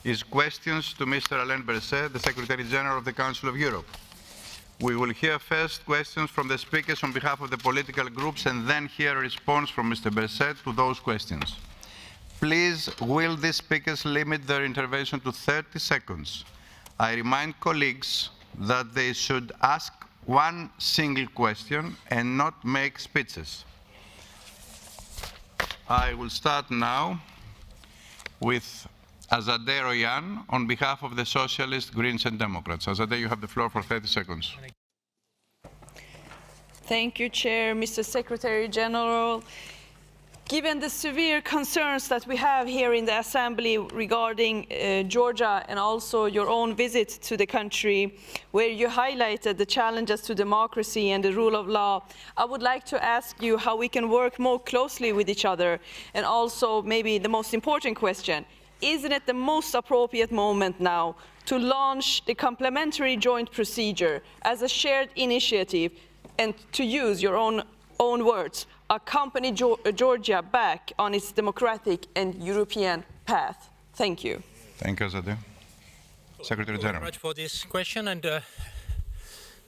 is questions to Mr. Alain Berset, the Secretary General of the Council of Europe. We will hear first questions from the speakers on behalf of the political groups and then hear a response from Mr. Berset to those questions. Please, will the speakers limit their intervention to 30 seconds? I remind colleagues that they should ask one single question and not make speeches. I will start now with Azadeh Royan on behalf of the Socialists, Greens and Democrats. Azadeh, you have the floor for 30 seconds. Thank you, Chair, Mr. Secretary General. Given the severe concerns that we have here in the Assembly regarding Georgia and also your own visit to the country, where you highlighted the challenges to democracy and the rule of law, I would like to ask you how we can work more closely with each other. And also, maybe the most important question, isn't it the most appropriate moment now to launch the complementary joint procedure as a shared initiative and to use your own words, accompany Georgia back on its democratic and European path? Thank you. Thank you, Azadeh. Secretary General. Thank you very much for this question, and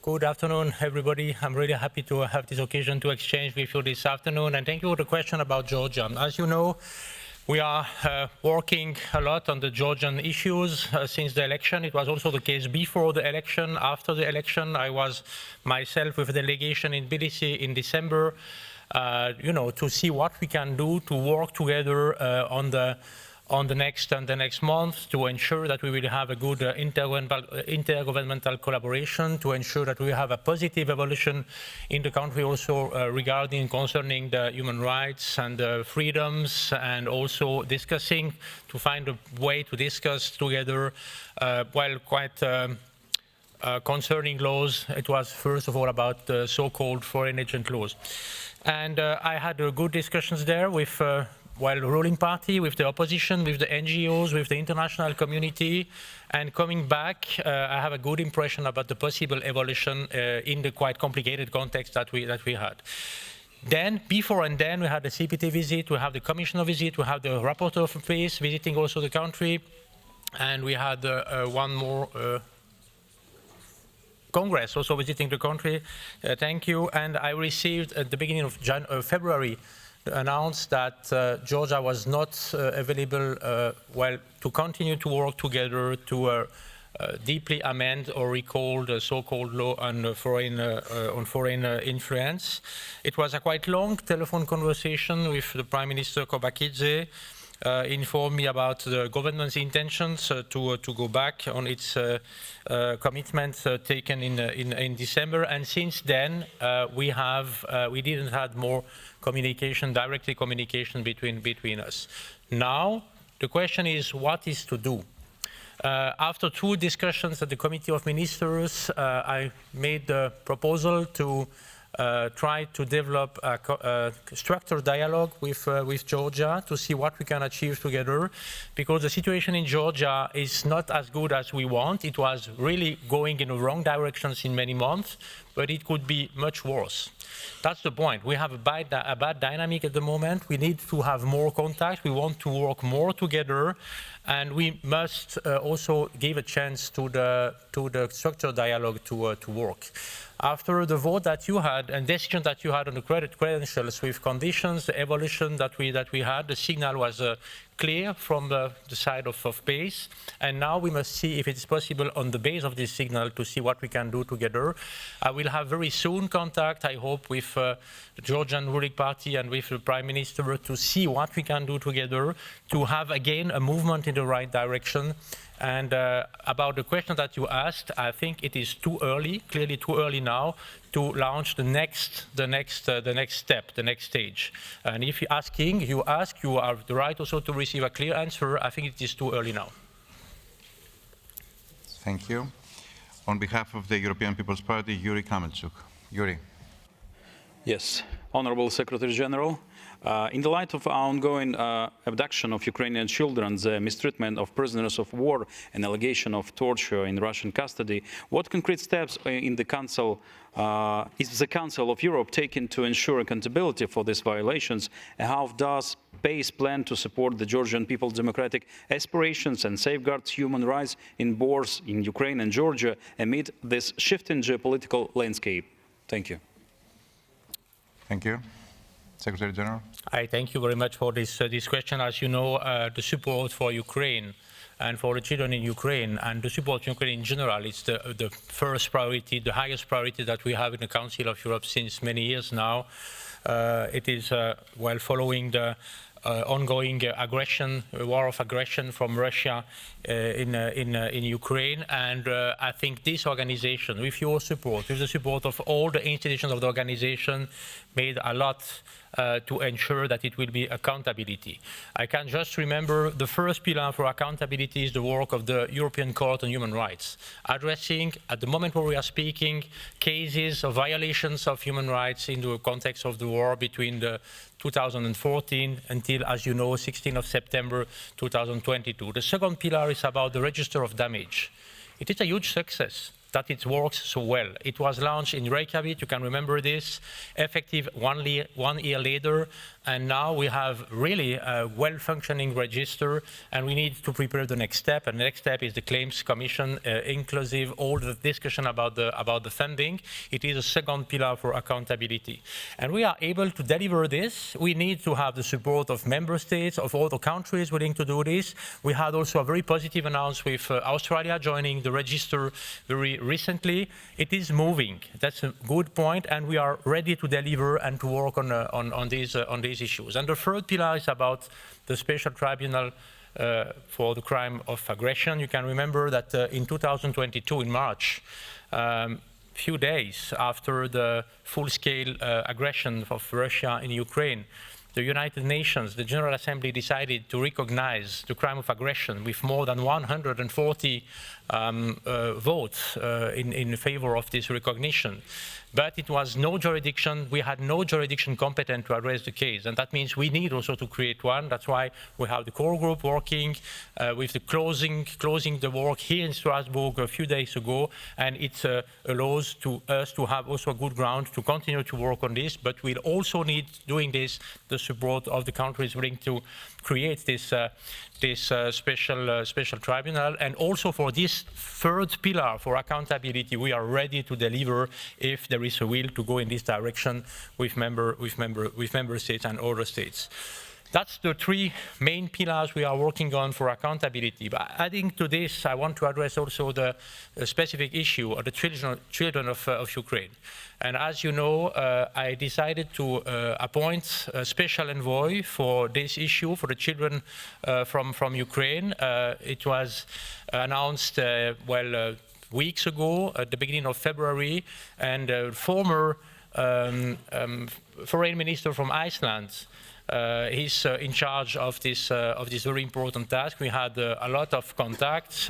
good afternoon, everybody. I'm really happy to have this occasion to exchange with you this afternoon, and thank you for the question about Georgia. As you know, we are working a lot on the Georgian issues since the election. It was also the case before the election. After the election, I was myself with a delegation in Tbilisi in December, to see what we can do to work together on the next month to ensure that we will have a good intergovernmental collaboration, to ensure that we have a positive evolution in the country also concerning the human rights and freedoms, and also discussing to find a way to discuss together concerning laws. It was first of all about the so-called foreign agent laws. And I had good discussions there with the ruling party, with the opposition, with the NGOs, with the international community. And coming back, I have a good impression about the possible evolution in the quite complicated context that we had. Then, before and then, we had the CPT visit, we have the commissioner visit, we have the rapporteur of peace visiting also the country, and we had one more Congress also visiting the country. Thank you. And I received at the beginning of February announced that Georgia was not available to continue to work together to deeply amend or recall the so-called law on foreign influence. It was a quite long telephone conversation with the Prime Minister Kobakidze. Informed me about the government's intentions to go back on its commitments taken in December, and since then we didn't have more direct communication between us. Now the question is, what is to do? After 2 discussions at the Committee of Ministers, I made the proposal to try to develop a structured dialogue with Georgia to see what we can achieve together, because the situation in Georgia is not as good as we want. It was really going in the wrong directions in many months, but it could be much worse. That's the point. We have a bad dynamic at the moment. We need to have more contact. We want to work more together, and we must also give a chance to the structured dialogue to work. After the vote that you had and decision that you had on the credentials with conditions, the evolution that we had, the signal was clear from the side of PACE, and now we must see if it's possible on the base of this signal to see what we can do together. I will have very soon contact, I hope, with the Georgian ruling party and with the Prime Minister to see what we can do together to have again a movement in the right direction. And about the question that you asked, I think it is too early, clearly too early now, to launch the next step, the next stage. And if you're asking, you have the right also to receive a clear answer. I think it is too early now. Thank you. On behalf of the European People's Party, Yuri Kamelchuk. Yuri. Yes, Honorable Secretary General, In the light of our ongoing abduction of Ukrainian children, the mistreatment of prisoners of war, and allegation of torture in Russian custody, what concrete steps in the Council is the Council of Europe taking to ensure accountability for these violations? And how does PACE plan to support the Georgian people's democratic aspirations and safeguard human rights in both in Ukraine and Georgia amid this shifting geopolitical landscape? Thank you. Thank you. Secretary General. I thank you very much for this question. As you know, the support for Ukraine and for the children in Ukraine and the support for Ukraine in general is the first priority, the highest priority that we have in the Council of Europe since many years now. It is, well, following the ongoing aggression, war of aggression from Russia in Ukraine, and I think this organization, with your support, with the support of all the institutions of the organization, made a lot to ensure that it will be accountability. I can just remember the first pillar for accountability is the work of the European Court on Human Rights, addressing, at the moment where we are speaking, cases of violations of human rights in the context of the war between the 2014 until, as you know, 16th of September 2022. The second pillar is about the register of damage. It is a huge success that it works so well. It was launched in Reykjavik, you can remember this, effective one year later, and now we have really a well-functioning register, and we need to prepare the next step, and the next step is the Claims Commission, inclusive all the discussion about the funding. It is a second pillar for accountability. And we are able to deliver this. We need to have the support of member states, of all the countries willing to do this. We had also a very positive announcement with Australia joining the register very recently. It is moving. That's a good point, and we are ready to deliver and to work on these issues. And the third pillar is about the special tribunal for the crime of aggression. You can remember that in 2022, in March, few days after the full-scale aggression of Russia in Ukraine, the United Nations, the General Assembly, decided to recognize the crime of aggression with more than 140 votes in favor of this recognition. But it was no jurisdiction, we had no jurisdiction competent to address the case, and that means we need also to create one. That's why we have the core group working with the closing the work here in Strasbourg a few days ago, and it allows us to have also a good ground to continue to work on this, but we'll also need, doing this, the support of the countries willing to create this special tribunal. And also for this third pillar for accountability, we are ready to deliver if there is a will to go in this direction with member states and other states. That's the three main pillars we are working on for accountability. But adding to this, I want to address also the specific issue of the children of Ukraine. And as you know, I decided to appoint a special envoy for this issue, for the children from Ukraine. It was announced, weeks ago, at the beginning of February, and former foreign minister from Iceland, he's in charge of this very important task. We had a lot of contacts.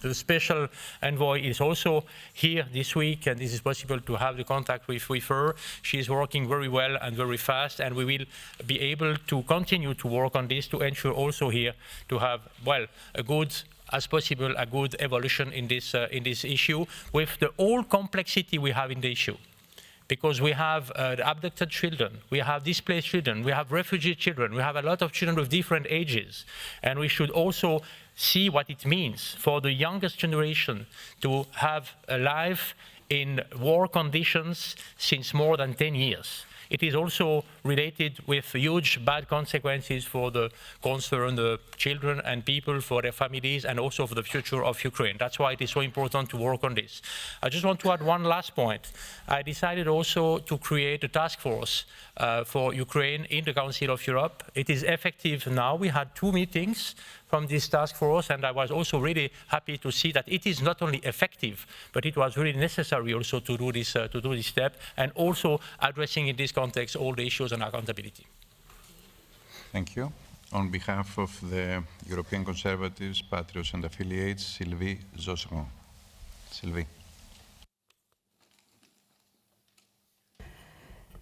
The special envoy is also here this week, and this is possible to have the contact with her. She is working very well and very fast, and we will be able to continue to work on this to ensure also here to have, well, a good evolution in this issue with the whole complexity we have in the issue. Because we have the abducted children, we have displaced children, we have refugee children, we have a lot of children with different ages. And we should also see what it means for the youngest generation to have a life in war conditions since more than 10 years. It is also related with huge bad consequences for the concerned children and people, for their families, and also for the future of Ukraine. That's why it is so important to work on this. I just want to add one last point. I decided also to create a task force for Ukraine in the Council of Europe. It is effective now. We had 2 meetings from this task force, and I was also really happy to see that it is not only effective, but it was really necessary also to do this step, and also addressing in this context all the issues on accountability. Thank you. On behalf of the European Conservatives, Patriots and Affiliates, Sylvie Josserand. Sylvie.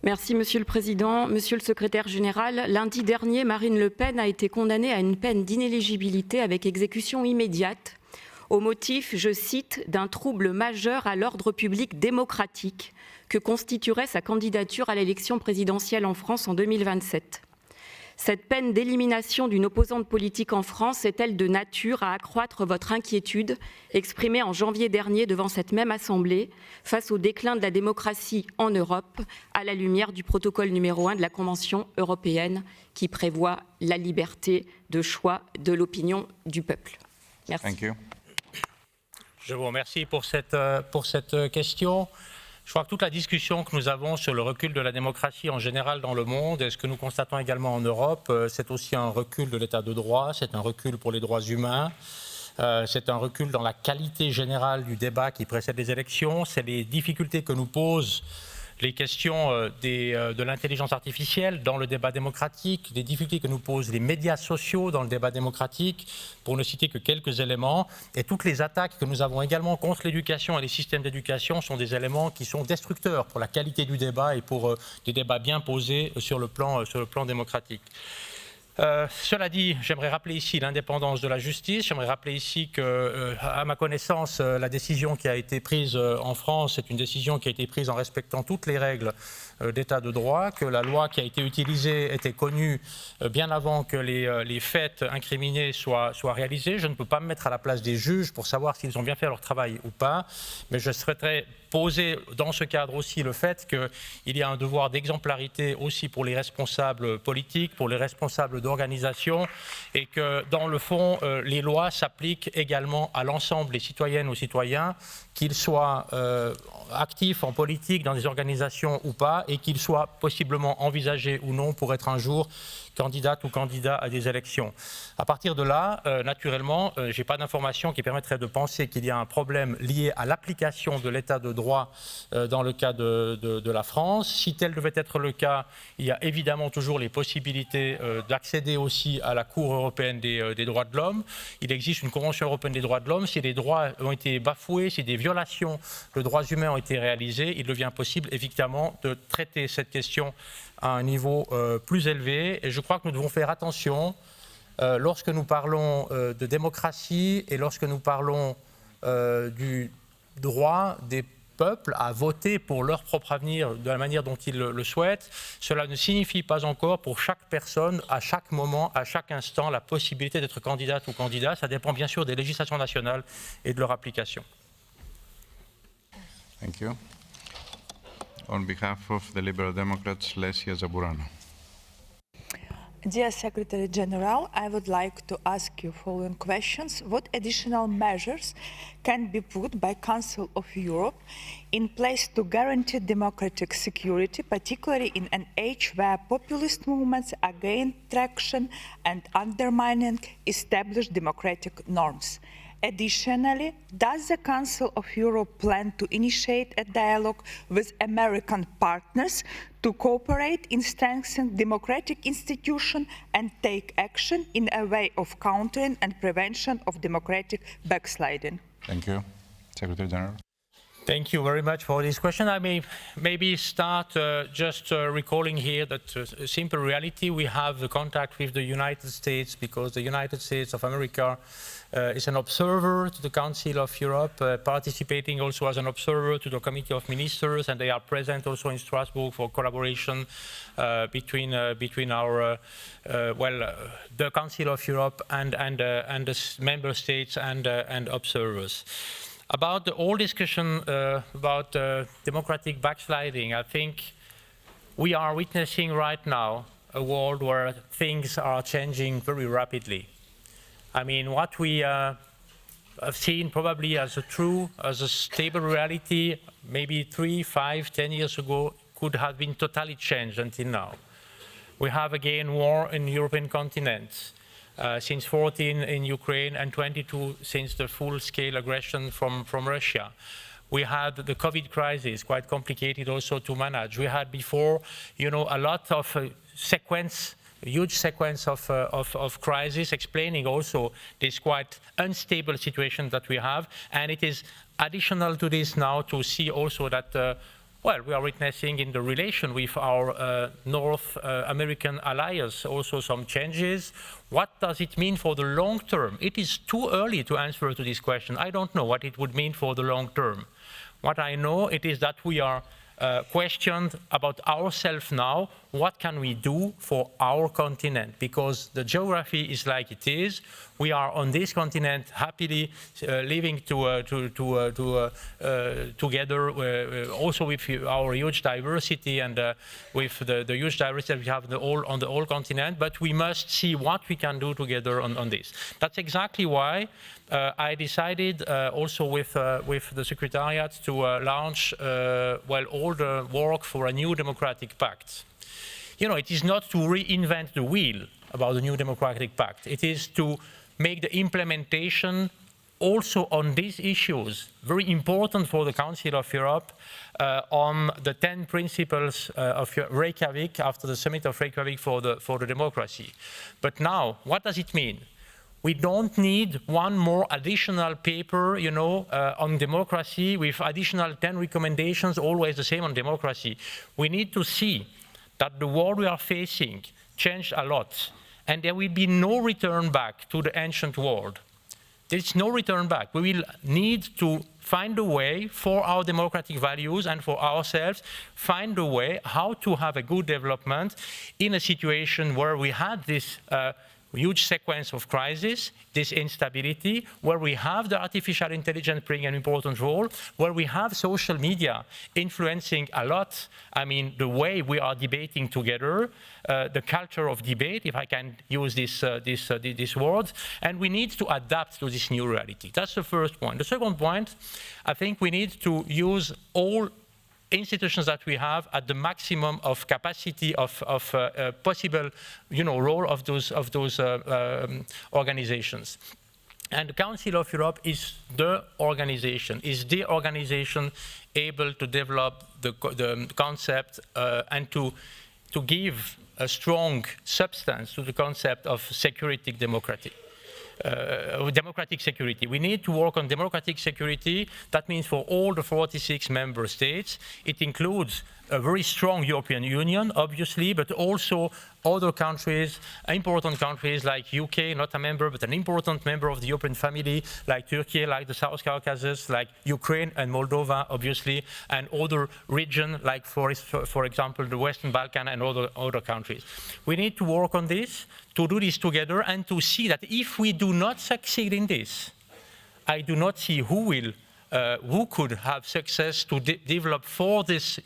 Merci Monsieur le Président. Monsieur le Secrétaire général, lundi dernier, Marine Le Pen a été condamnée à une peine d'inéligibilité avec exécution immédiate au motif, je cite, d'un trouble majeur à l'ordre public démocratique que constituerait sa candidature à l'élection présidentielle en France en 2027. Cette peine d'élimination d'une opposante politique en France est-elle de nature à accroître votre inquiétude exprimée en janvier dernier devant cette même Assemblée face au déclin de la démocratie en Europe à la lumière du protocole numéro 1 de la Convention européenne qui prévoit la liberté de choix de l'opinion du peuple? Merci. Thank you. Je vous remercie pour cette question. Je crois que toute la discussion que nous avons sur le recul de la démocratie en général dans le monde, et ce que nous constatons également en Europe, c'est aussi un recul de l'état de droit, c'est un recul pour les droits humains, c'est un recul dans la qualité générale du débat qui précède les élections, c'est les difficultés que nous posent les questions de l'intelligence artificielle dans le débat démocratique, les difficultés que nous posent les médias sociaux dans le débat démocratique, pour ne citer que quelques éléments. Et toutes les attaques que nous avons également contre l'éducation et les systèmes d'éducation sont des éléments qui sont destructeurs pour la qualité du débat et pour des débats bien posés sur le plan démocratique. Cela dit, j'aimerais rappeler ici l'indépendance de la justice. J'aimerais rappeler ici que, à ma connaissance, la décision qui a été prise en France est une décision qui a été prise en respectant toutes les règles d'état de droit, que la loi qui a été utilisée était connue bien avant que les faits incriminés soient réalisés. Je ne peux pas me mettre à la place des juges pour savoir s'ils ont bien fait leur travail ou pas, mais je souhaiterais poser dans ce cadre aussi le fait qu'il y a un devoir d'exemplarité aussi pour les responsables politiques, pour les responsables d'organisation, et que dans le fond, les lois s'appliquent également à l'ensemble des citoyennes ou citoyens, qu'ils soient actifs en politique dans des organisations ou pas, et qu'ils soient possiblement envisagés ou non pour être un jour candidate ou candidat à des élections. À partir de là, naturellement, je n'ai pas d'informations qui permettraient de penser qu'il y a un problème lié à l'application de l'état de droit dans le cas de la France. Si tel devait être le cas, il y a évidemment toujours les possibilités d'accéder aussi à la Cour européenne des droits de l'homme. Il existe une Convention européenne des droits de l'homme. Si les droits ont été bafoués, si des violations de droits humains ont été réalisées, il devient possible évidemment de traiter cette question à un niveau plus élevé. Et je crois que nous devons faire attention lorsque nous parlons de démocratie et lorsque nous parlons du droit des peuples à voter pour leur propre avenir de la manière dont ils le souhaitent. Cela ne signifie pas encore pour chaque personne, à chaque moment, à chaque instant, la possibilité d'être candidate ou candidat. Ça dépend bien sûr des législations nationales et de leur application. Thank you. On behalf of the Liberal Democrats, Lesia Zaburano. Dear Secretary General, I would like to ask you following questions. What additional measures can be put by Council of Europe in place to guarantee democratic security, particularly in an age where populist movements are gaining traction and undermining established democratic norms? Additionally, does the Council of Europe plan to initiate a dialogue with American partners to cooperate in strengthening democratic institutions and take action in a way of countering and prevention of democratic backsliding? Thank you. Secretary General. Thank you very much for this question. I may maybe start just recalling here that a simple reality, we have the contact with the United States because the United States of America is an observer to the Council of Europe, participating also as an observer to the Committee of Ministers, and they are present also in Strasbourg for collaboration between our, the Council of Europe and the member states and observers. About the whole discussion about democratic backsliding, I think we are witnessing right now a world where things are changing very rapidly. I mean, what we have seen probably as a stable reality, maybe 3, 5, 10 years ago, could have been totally changed until now. We have again war in the European continent. Since 14 in Ukraine and 22 since the full-scale aggression from Russia. We had the COVID crisis, quite complicated also to manage. We had before, you know, a lot of huge sequence of crisis, explaining also this quite unstable situation that we have. And it is additional to this now to see also that well, we are witnessing in the relation with our North American allies also some changes. What does it mean for the long term? It is too early to answer to this question. I don't know what it would mean for the long term. What I know it is that we are questioned about ourselves now. What can we do for our continent? Because the geography is like it is. We are on this continent happily living together, also with our huge diversity and with the huge diversity that we have on the whole continent. But we must see what we can do together on this. That's exactly why I decided also with the Secretariat to launch well, all the work for a new democratic pact. You know, it is not to reinvent the wheel about the new democratic pact. It is to make the implementation also on these issues very important for the Council of Europe on the 10 principles of Reykjavik after the summit of Reykjavik for the democracy. But now, what does it mean? We don't need one more additional paper, you know, on democracy with additional 10 recommendations, always the same on democracy. We need to see that the world we are facing changed a lot, and there will be no return back to the ancient world. There is no return back. We will need to find a way for our democratic values and for ourselves, find a way how to have a good development in a situation where we had this huge sequence of crises, this instability, where we have the artificial intelligence playing an important role, where we have social media influencing a lot, I mean, the way we are debating together, the culture of debate, if I can use this word, and we need to adapt to this new reality. That's the first point. The second point, I think we need to use all institutions that we have at the maximum of capacity of possible, you know, role of those organizations. And the Council of Europe is the organization able to develop the concept and to give a strong substance to the concept of democratic security. We need to work on democratic security. That means for all the 46 member states. It includes a very strong European Union, obviously, but also other countries, important countries like UK, not a member, but an important member of the European family, like Türkiye, like the South Caucasus, like Ukraine and Moldova, obviously, and other regions, like, for example, the Western Balkan and other countries. We need to work on this, to do this together, and to see that if we do not succeed in this, I do not see who could have success to develop for this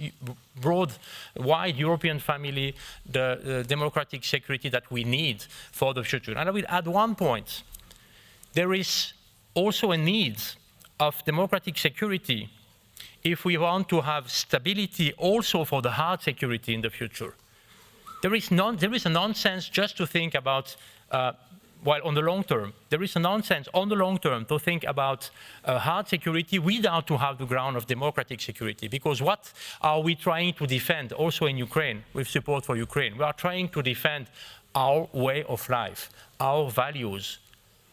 broad, wide European family the democratic security that we need for the future. And I will add one point. There is also a need of democratic security if we want to have stability also for the hard security in the future. There is a nonsense just to think about well, on the long term, there is a nonsense on the long term to think about hard security without to have the ground of democratic security. Because what are we trying to defend also in Ukraine, with support for Ukraine? We are trying to defend our way of life, our values,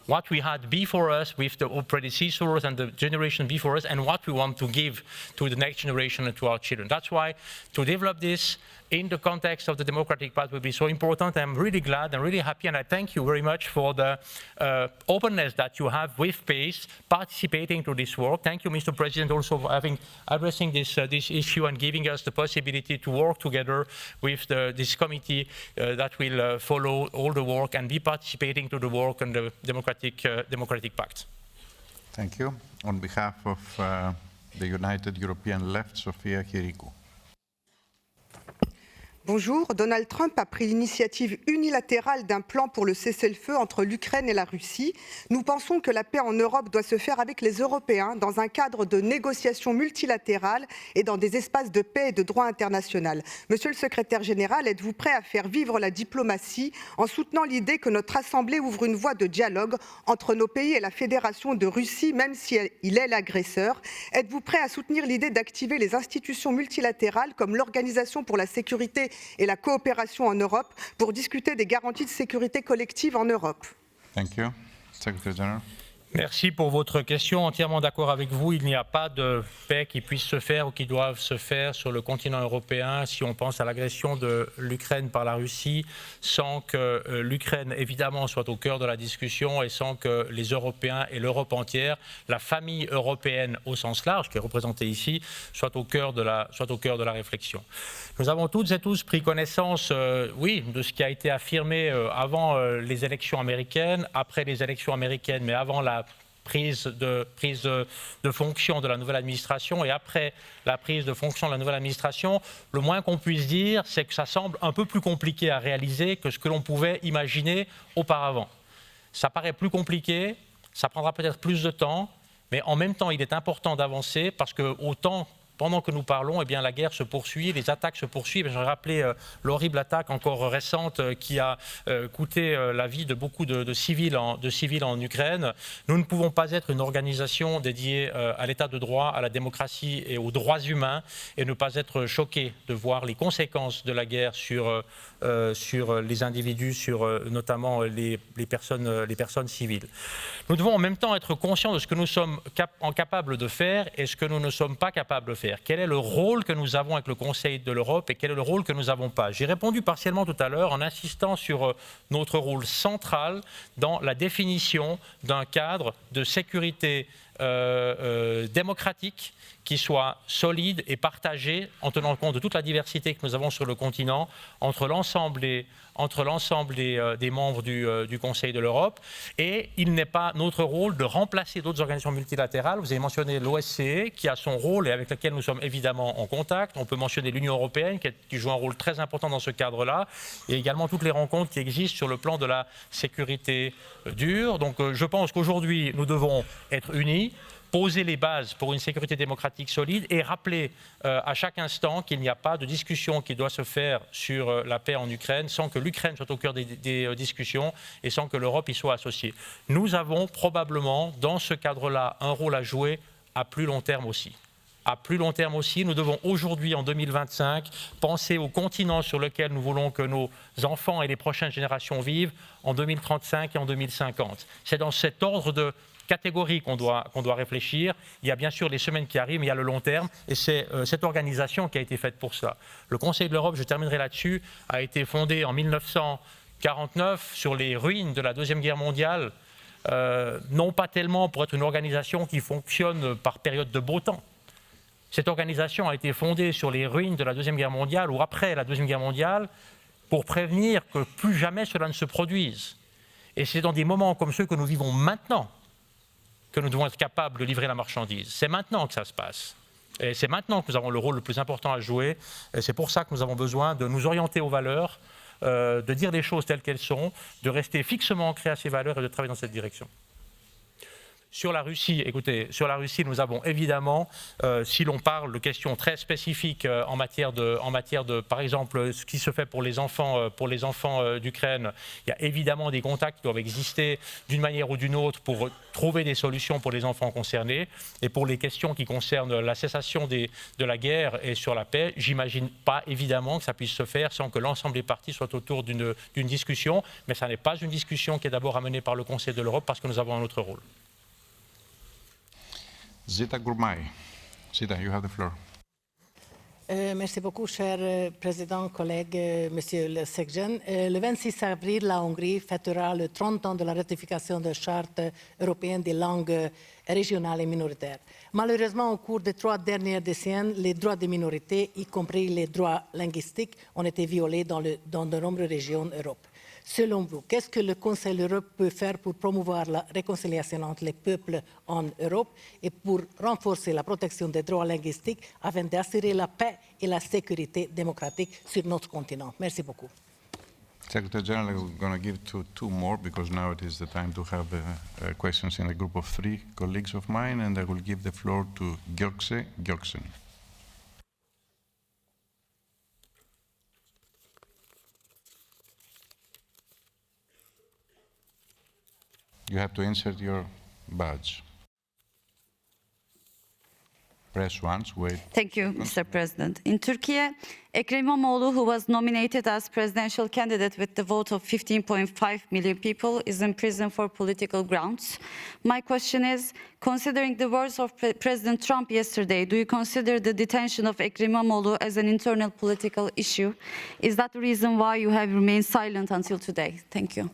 what we had before us with the predecessors and the generation before us, and what we want to give to the next generation and to our children. That's why to develop this in the context of the democratic path will be so important. I'm really glad and really happy, and I thank you very much for the openness that you have with PACE, participating to this work. Thank you, Mr. President, also for addressing this issue and giving us the possibility to work together with this committee that will follow all the work and be participating to the work on the democratic pact. Thank you. On behalf of the United European Left, Sofia Chirikou. Bonjour. Donald Trump a pris l'initiative unilatérale d'un plan pour le cessez-le-feu entre l'Ukraine et la Russie. Nous pensons que la paix en Europe doit se faire avec les Européens dans un cadre de négociations multilatérales et dans des espaces de paix et de droit international. Monsieur le secrétaire général, êtes-vous prêt à faire vivre la diplomatie en soutenant l'idée que notre Assemblée ouvre une voie de dialogue entre nos pays et la Fédération de Russie, même si il est l'agresseur? Êtes-vous prêt à soutenir l'idée d'activer les institutions multilatérales comme l'Organisation pour la sécurité et la coopération en Europe pour discuter des garanties de sécurité collective en Europe? Thank you. Secretary General. Merci pour votre question. Entièrement d'accord avec vous. Il n'y a pas de paix qui puisse se faire ou qui doive se faire sur le continent européen si on pense à l'agression de l'Ukraine par la Russie, sans que l'Ukraine, évidemment, soit au cœur de la discussion et sans que les Européens et l'Europe entière, la famille européenne au sens large, qui est représentée ici, soit au cœur de la réflexion. Nous avons toutes et tous pris connaissance, oui, de ce qui a été affirmé avant les élections américaines, après les élections américaines, mais avant la prise de fonction de la nouvelle administration et après la prise de fonction de la nouvelle administration, le moins qu'on puisse dire, c'est que ça semble un peu plus compliqué à réaliser que ce que l'on pouvait imaginer auparavant. Ça paraît plus compliqué, ça prendra peut-être plus de temps, mais en même temps, il est important d'avancer parce que pendant que nous parlons, eh bien, la guerre se poursuit, les attaques se poursuivent. Je rappelais l'horrible attaque encore récente qui a coûté la vie de beaucoup de civils en Ukraine. Nous ne pouvons pas être une organisation dédiée à l'état de droit, à la démocratie et aux droits humains et ne pas être choqués de voir les conséquences de la guerre sur les individus, sur notamment les personnes civiles. Nous devons en même temps être conscients de ce que nous sommes capables de faire et ce que nous ne sommes pas capables de faire. Quel est le rôle que nous avons avec le Conseil de l'Europe et quel est le rôle que nous n'avons pas? J'ai répondu partiellement tout à l'heure en insistant sur notre rôle central dans la définition d'un cadre de sécurité démocratique qui soit solide et partagé en tenant compte de toute la diversité que nous avons sur le continent entre l'ensemble des membres du Conseil de l'Europe. Et il n'est pas notre rôle de remplacer d'autres organisations multilatérales. Vous avez mentionné l'OSCE qui a son rôle et avec lequel nous sommes évidemment en contact. On peut mentionner l'Union européenne qui joue un rôle très important dans ce cadre-là. Et également toutes les rencontres qui existent sur le plan de la sécurité dure. Donc je pense qu'aujourd'hui, nous devons être unis, poser les bases pour une sécurité démocratique solide et rappeler à chaque instant qu'il n'y a pas de discussion qui doit se faire sur la paix en Ukraine sans que l'Ukraine soit au cœur des discussions et sans que l'Europe y soit associée. Nous avons probablement dans ce cadre-là un rôle à jouer à plus long terme aussi. À plus long terme aussi, nous devons aujourd'hui, en 2025, penser au continent sur lequel nous voulons que nos enfants et les prochaines générations vivent en 2035 et en 2050. C'est dans cet ordre de catégories qu'on doit réfléchir. Il y a bien sûr les semaines qui arrivent, mais il y a le long terme, et c'est cette organisation qui a été faite pour ça. Le Conseil de l'Europe, je terminerai là-dessus, a été fondé en 1949 sur les ruines de la Deuxième Guerre mondiale, non pas tellement pour être une organisation qui fonctionne par période de beau temps. Cette organisation a été fondée sur les ruines de la Deuxième Guerre mondiale ou après la Deuxième Guerre mondiale pour prévenir que plus jamais cela ne se produise. Et c'est dans des moments comme ceux que nous vivons maintenant que nous devons être capables de livrer la marchandise. C'est maintenant que ça se passe. Et c'est maintenant que nous avons le rôle le plus important à jouer. Et c'est pour ça que nous avons besoin de nous orienter aux valeurs, de dire les choses telles qu'elles sont, de rester fixement ancrés à ces valeurs et de travailler dans cette direction. Sur la Russie, écoutez, sur la Russie, nous avons évidemment, si l'on parle de questions très spécifiques en matière de, par exemple, ce qui se fait pour les enfants d'Ukraine, il y a évidemment des contacts qui doivent exister d'une manière ou d'une autre pour trouver des solutions pour les enfants concernés. Et pour les questions qui concernent la cessation de la guerre et sur la paix, j'imagine pas évidemment que ça puisse se faire sans que l'ensemble des parties soient autour d'une discussion. Mais ça n'est pas une discussion qui est d'abord amenée par le Conseil de l'Europe parce que nous avons un autre rôle. Zita Gurmai. Zita, you have the floor. Merci beaucoup, cher président, collègue, monsieur le Secrétaire. Le 26 avril, la Hongrie fêtera le 30 ans de la ratification de la Charte européenne des langues régionales et minoritaires. Malheureusement, au cours des 3 dernières décennies, les droits des minorités, y compris les droits linguistiques, ont été violés dans de nombreuses régions d'Europe. Selon vous, qu'est-ce que le Conseil de l'Europe peut faire pour promouvoir la réconciliation entre les peuples en Europe et pour renforcer la protection des droits linguistiques afin d'assurer la paix et la sécurité démocratique sur notre continent? Merci beaucoup. Secretary General, I'm going to give two more because now it is the time to have questions in a group of 3 colleagues of mine, and I will give the floor to Györgsen. You have to insert your badge. Press once, wait. Thank you, Mr. President. In Turkey, Ekrem İmamoğlu, who was nominated as presidential candidate with the vote of 15.5 million people, is in prison for political grounds. My question is, considering the words of President Trump yesterday, do you consider the detention of Ekrem İmamoğlu as an internal political issue? Is that the reason why you have remained silent until today? Thank you.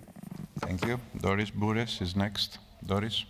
Thank you. Doris Bures is next. Doris.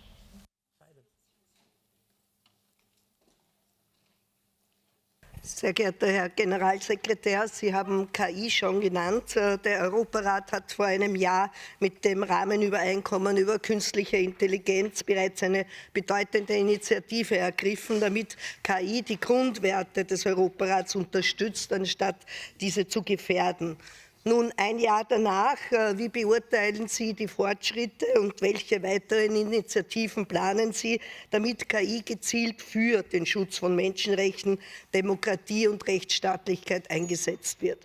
Sehr geehrter Herr Generalsekretär, Sie haben KI schon genannt. Der Europarat hat vor einem Jahr mit dem Rahmenübereinkommen über künstliche Intelligenz bereits eine bedeutende Initiative ergriffen, damit KI die Grundwerte des Europarats unterstützt, anstatt diese zu gefährden. Nun, ein Jahr danach, wie beurteilen Sie die Fortschritte und welche weiteren Initiativen planen Sie, damit KI gezielt für den Schutz von Menschenrechten, Demokratie und Rechtsstaatlichkeit eingesetzt wird?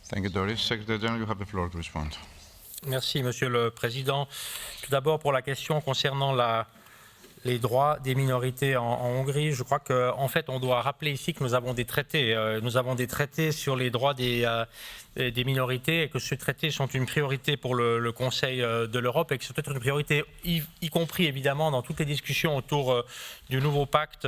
Thank you, Doris. Secretary General, you have the floor to respond. Merci, Monsieur le Président. Tout d'abord, pour la question concernant les droits des minorités en Hongrie, je crois qu'en fait, on doit rappeler ici que nous avons des traités. Nous avons des traités sur les droits des minorités et que ces traités sont une priorité pour le Conseil de l'Europe et que c'est peut-être une priorité, y compris évidemment dans toutes les discussions autour du nouveau pacte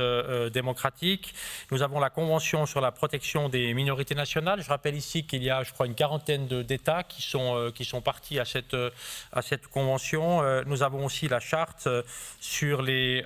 démocratique. Nous avons la Convention sur la protection des minorités nationales. Je rappelle ici qu'il y a, je crois, une quarantaine d'États qui sont partis à cette convention. Nous avons aussi la charte sur les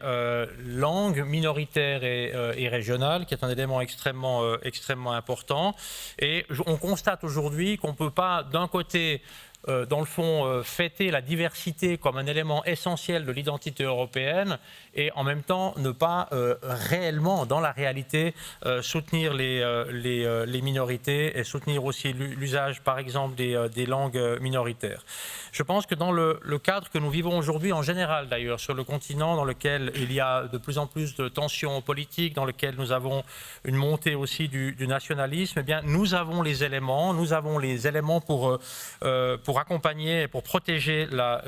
langues minoritaires et régionales, qui est un élément extrêmement important. Et on constate aujourd'hui qu'on ne peut pas, d'un côté, dans le fond, fêter la diversité comme un élément essentiel de l'identité européenne et en même temps ne pas réellement, dans la réalité, soutenir les minorités et soutenir aussi l'usage, par exemple, des langues minoritaires. Je pense que dans le cadre que nous vivons aujourd'hui, en général d'ailleurs, sur le continent, dans lequel il y a de plus en plus de tensions politiques, dans lequel nous avons une montée aussi du nationalisme, eh bien, nous avons les éléments pour accompagner et pour protéger la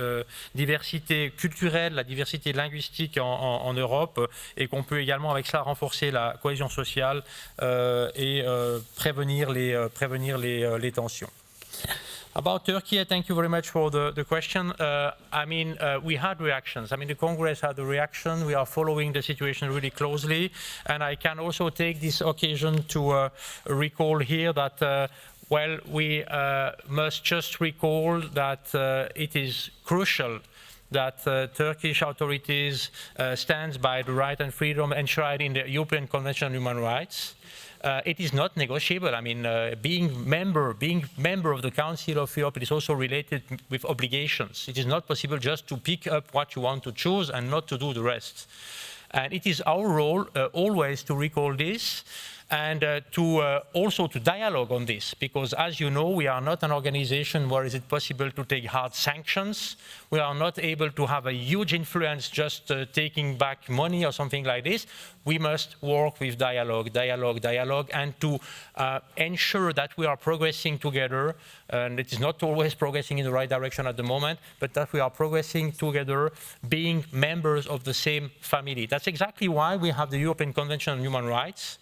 diversité culturelle, la diversité linguistique en Europe et qu'on peut également avec cela renforcer la cohésion sociale et prévenir les tensions. About Turkey, thank you very much for the question. We had reactions. The Congress had a reaction. We are following the situation really closely. And I can also take this occasion to recall here that we must just recall that it is crucial that Turkish authorities stand by the right and freedom enshrined in the European Convention on Human Rights. It is not negotiable. Being member of the Council of Europe, it is also related with obligations. It is not possible just to pick up what you want to choose and not to do the rest. And it is our role always to recall this and also to dialogue on this, because as you know, we are not an organization where is it possible to take hard sanctions. We are not able to have a huge influence just taking back money or something like this. We must work with dialogue, and to ensure that we are progressing together, and it is not always progressing in the right direction at the moment, but that we are progressing together, being members of the same family. That's exactly why we have the European Convention on Human Rights.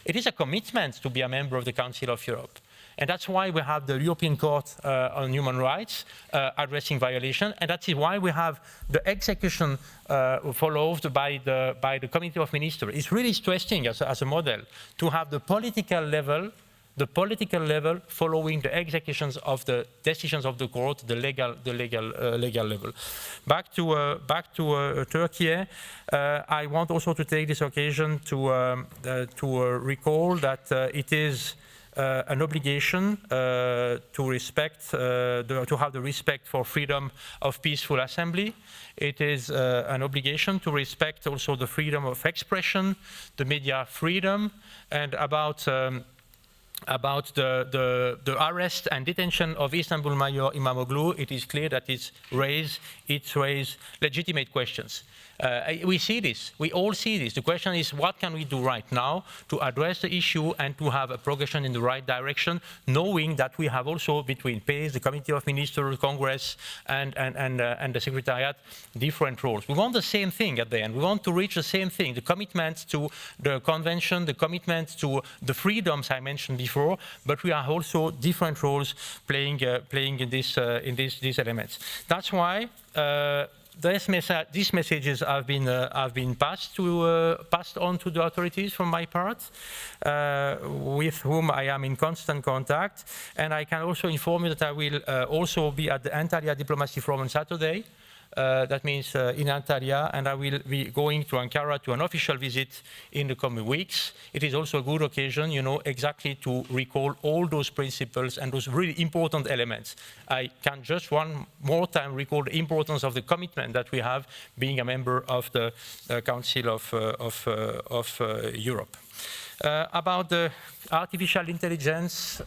It is a commitment to be a member of the Council of Europe. And that's why we have the European Court on Human Rights addressing violation, and that is why we have the execution followed by the Committee of Ministers. It's really stressing as a model to have the political level following the executions of the decisions of the court, the legal level. Back to Turkey. I want also to take this occasion to recall that it is an obligation to have the respect for freedom of peaceful assembly. It is an obligation to respect also the freedom of expression, the media freedom, and about the arrest and detention of Istanbul Mayor Imamoglu, it is clear that it raised legitimate questions. We see this. We all see this. The question is, what can we do right now to address the issue and to have a progression in the right direction, knowing that we have also between PACE, the Committee of Ministers, Congress, and the Secretariat, different roles. We want the same thing at the end. We want to reach the same thing, the commitment to the convention, the commitment to the freedoms I mentioned before, but we are also different roles playing in these elements. That's why these messages have been passed on to the authorities from my part, with whom I am in constant contact, and I can also inform you that I will also be at the Antalya Diplomacy Forum on Saturday. That means in Antalya, and I will be going to Ankara to an official visit in the coming weeks. It is also a good occasion, you know, exactly to recall all those principles and those really important elements. I can just one more time recall the importance of the commitment that we have being a member of the Council of Europe. About the Artificial Intelligence,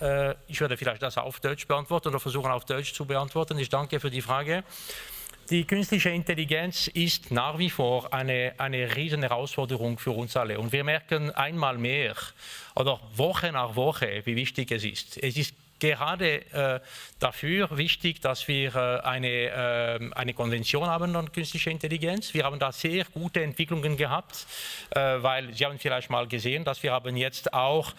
ich werde vielleicht das auf Deutsch beantworten oder versuchen auf Deutsch zu beantworten. Ich danke für die Frage. Die künstliche Intelligenz ist nach wie vor eine riesen Herausforderung für uns alle. Und wir merken einmal mehr, oder Woche nach Woche, wie wichtig es ist. Es ist gerade dafür wichtig, dass wir eine Konvention haben an künstlicher Intelligenz. Wir haben da sehr gute Entwicklungen gehabt, weil Sie haben vielleicht mal gesehen, dass wir haben jetzt auch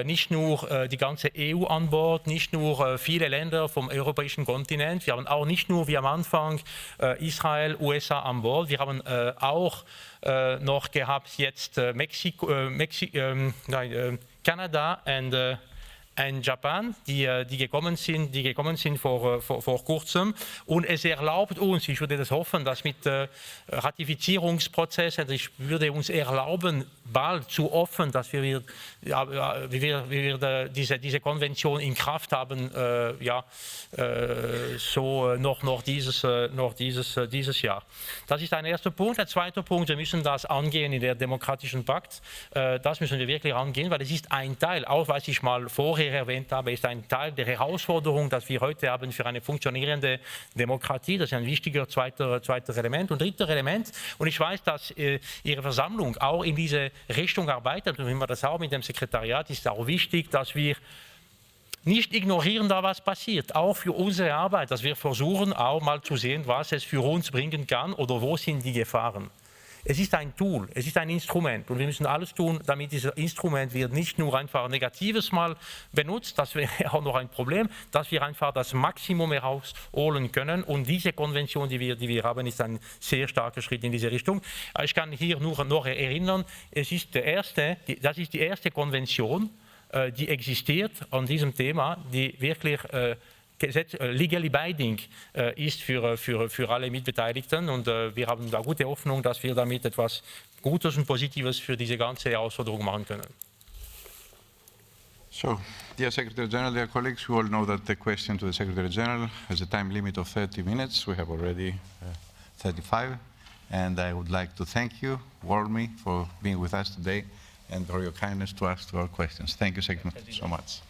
nicht nur die ganze EU an Bord, nicht nur viele Länder vom europäischen Kontinent, wir haben auch nicht nur wie am Anfang Israel, USA an Bord, wir haben auch noch gehabt jetzt Kanada und Japan, die gekommen sind vor kurzem. Und es erlaubt uns, ich würde das hoffen, dass mit Ratifizierungsprozess, ich würde uns erlauben, bald zu offen, dass wir diese Konvention in Kraft haben, so noch dieses Jahr. Das ist ein erster Punkt. Der zweite Punkt, wir müssen das angehen in der demokratischen Pakt. Das müssen wir wirklich angehen, weil es ist ein Teil, auch was ich mal vorher erwähnt habe, ist ein Teil der Herausforderung, dass wir heute haben für eine funktionierende Demokratie. Das ist ein wichtiger zweiter Element. Und dritter Element, und ich weiß, dass Ihre Versammlung auch in diese Richtung arbeitet, und wenn wir das auch mit dem Sekretariat, ist auch wichtig, dass wir nicht ignorieren, da was passiert, auch für unsere Arbeit, dass wir versuchen, auch mal zu sehen, was es für uns bringen kann oder wo sind die Gefahren. Es ist ein Tool, es ist ein Instrument und wir müssen alles tun, damit dieses Instrument wird nicht nur einfach Negatives mal benutzt, das wäre auch noch ein Problem, dass wir einfach das Maximum herausholen können und diese Konvention, die wir haben, ist ein sehr starker Schritt in diese Richtung. Ich kann hier nur noch erinnern, das ist die erste Konvention, die existiert an diesem Thema, die wirklich legally binding ist für alle Mitbeteiligten und wir haben da gute Hoffnung, dass wir damit etwas Gutes und Positives für diese ganze Herausforderung machen können. So, dear Secretary General, dear colleagues, we all know that the question to the Secretary General has a time limit of 30 minutes. We have already 35, and I would like to thank you warmly for being with us today and for your kindness to ask our questions. Thank you so much.